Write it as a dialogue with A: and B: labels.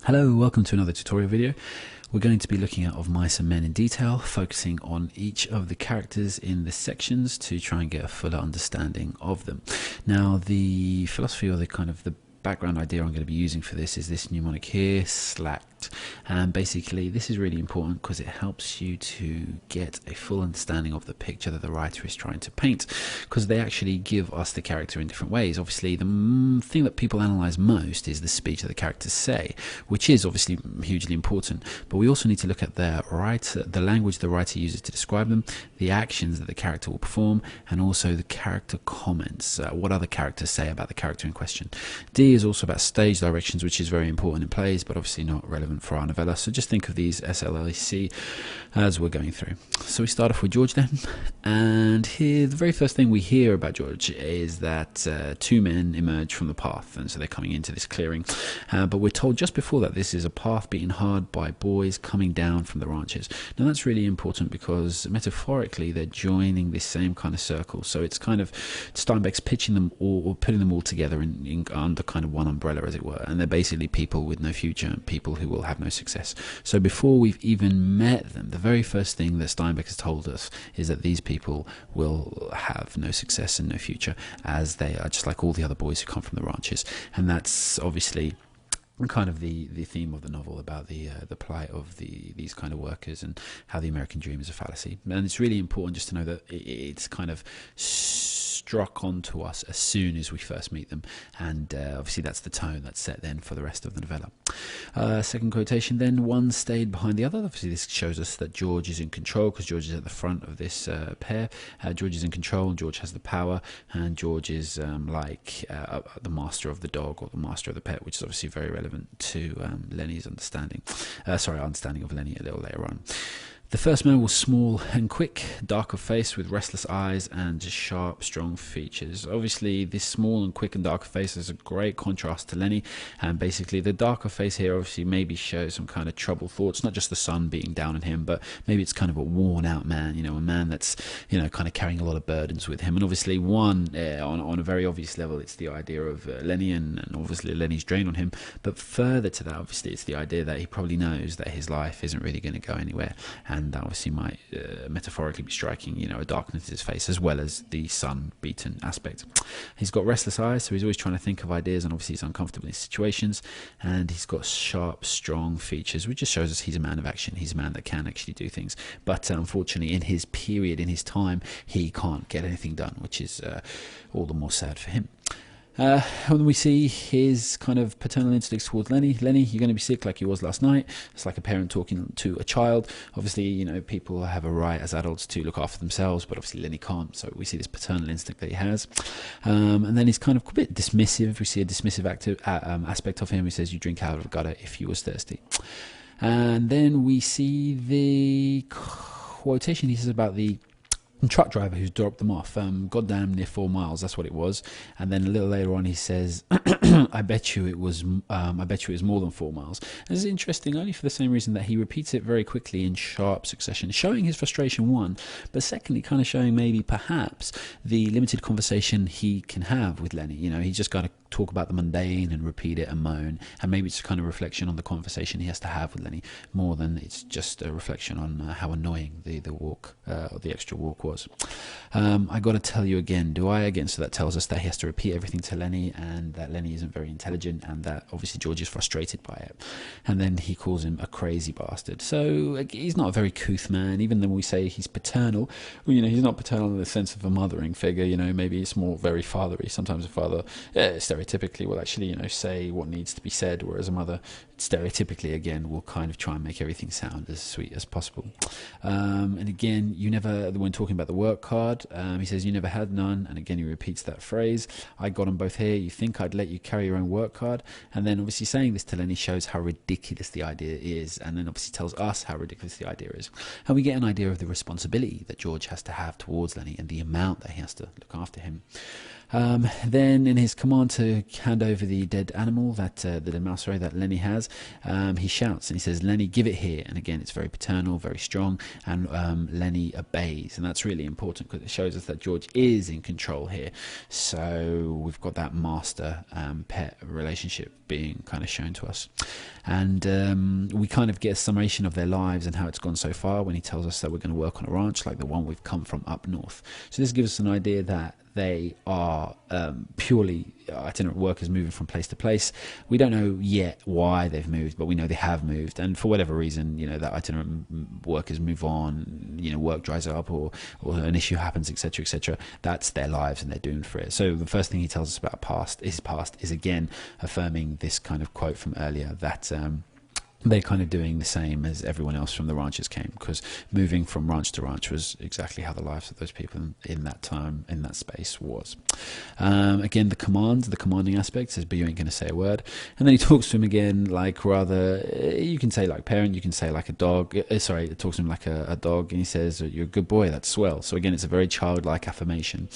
A: Hello, welcome to another tutorial video. We're going to be looking at Of Mice and Men in detail, focusing on each of the characters in the sections to try and get a fuller understanding of them. Now, the philosophy or the background idea I'm going to be using for this is this mnemonic here, SLACT, and basically this is really important because it helps you to get a full understanding of the picture that the writer is trying to paint, because they actually give us the character in different ways. Obviously the thing that people analyze most is the speech that the characters say, which is obviously hugely important, but we also need to look at the language the writer uses to describe them, the actions that the character will perform, and also the character comments, what other characters say about the character in question. D is also about stage directions, which is very important in plays, but obviously not relevant for our novella. So just think of these SLAC as we're going through. So we start off with George then, and here the very first thing we hear about George is that two men emerge from the path, and so they're coming into this clearing. But we're told just before that this is a path beaten hard by boys coming down from the ranches. Now that's really important because metaphorically they're joining this same kind of circle. So it's kind of Steinbeck's pitching them all, or putting them all together under kind of one umbrella, as it were, and they're basically people with no future, people who will have no success. So before we've even met them, the very first thing that Steinbeck has told us is that these people will have no success and no future, as they are just like all the other boys who come from the ranches. And that's obviously kind of the theme of the novel, about the plight of these kind of workers and how the American dream is a fallacy. And it's really important just to know that it's kind of struck onto us as soon as we first meet them, and obviously that's the tone that's set then for the rest of the novella. Second quotation then, one stayed behind the other. Obviously this shows us that George is in control, because George is at the front of this pair. George is in control, and George has the power, and George is like the master of the dog, or the master of the pet, which is obviously very relevant to Lenny's understanding of Lenny a little later on. The first man was small and quick, dark of face, with restless eyes and sharp, strong features. Obviously, this small and quick and dark face is a great contrast to Lenny, and basically the darker face here obviously maybe shows some kind of troubled thoughts, not just the sun beating down on him, but maybe it's kind of a worn-out man, a man that's, kind of carrying a lot of burdens with him. And obviously on a very obvious level, it's the idea of Lenny, and obviously Lenny's drain on him, but further to that, obviously, it's the idea that he probably knows that his life isn't really going to go anywhere, and that obviously might metaphorically be striking, a darkness in his face, as well as the sun-beaten aspect. He's got restless eyes, so he's always trying to think of ideas, and obviously he's uncomfortable in situations, and he's got sharp, strong features, which just shows us he's a man of action. He's a man that can actually do things, but unfortunately in his period, in his time, he can't get anything done, which is all the more sad for him. When we see his kind of paternal instincts towards Lenny, you're going to be sick like you was last night. It's like a parent talking to a child. Obviously, people have a right as adults to look after themselves, but obviously Lenny can't, so we see this paternal instinct that he has. And then he's kind of a bit dismissive. We see a dismissive aspect of him. He says, you drink out of a gutter if you was thirsty. And then we see the quotation he says about the truck driver who's dropped them off, goddamn near 4 miles, that's what it was. And then a little later on he says, I bet you it was more than 4 miles. And this is interesting only for the same reason that he repeats it very quickly in sharp succession, showing his frustration, one, but secondly kind of showing maybe perhaps the limited conversation he can have with Lenny. He's just got to talk about the mundane and repeat it and moan, and maybe it's a kind of reflection on the conversation he has to have with Lenny, more than it's just a reflection on how annoying the walk, or the extra walk was. I got to tell you again, do I again? So that tells us that he has to repeat everything to Lenny, and that Lenny isn't very intelligent, and that obviously George is frustrated by it. And then he calls him a crazy bastard. So he's not a very couth man, even though we say he's paternal. Well, he's not paternal in the sense of a mothering figure. Maybe it's more very fathery. Sometimes a father stereotypically will actually say what needs to be said, whereas a mother stereotypically again will kind of try and make everything sound as sweet as possible. And again, when talking about the work card, he says you never had none, and again he repeats that phrase, I got them both here, you think I'd let you carry your own work card? And then obviously saying this to Lenny shows how ridiculous the idea is, and then obviously tells us how ridiculous the idea is. And we get an idea of the responsibility that George has to have towards Lenny, and the amount that he has to look after him. Then in his command to hand over the dead animal, the dead mouse, sorry, that Lenny has, he shouts and he says, "Lenny, give it here." And again, it's very paternal, very strong, and Lenny obeys. And that's really important because it shows us that George is in control here. So we've got that master pet relationship being kind of shown to us. And we kind of get a summation of their lives and how it's gone so far when he tells us that we're going to work on a ranch like the one we've come from up north. So this gives us an idea that they are purely itinerant workers moving from place to place. We don't know yet why they've moved, but we know they have moved, and for whatever reason, that itinerant workers move on, work dries up or an issue happens, etc., etc. That's their lives and they're doomed for it. So the first thing he tells us about his past is again affirming this kind of quote from earlier, that they're kind of doing the same as everyone else from the ranches came, because moving from ranch to ranch was exactly how the lives of those people in that time, in that space was. Again, the commanding aspect says, "But you ain't going to say a word." And then he talks to him again, like rather, you can say like parent, you can say like a dog. Sorry, it talks to him like a dog, and he says, "You're a good boy, that's swell." So again, it's a very childlike affirmation.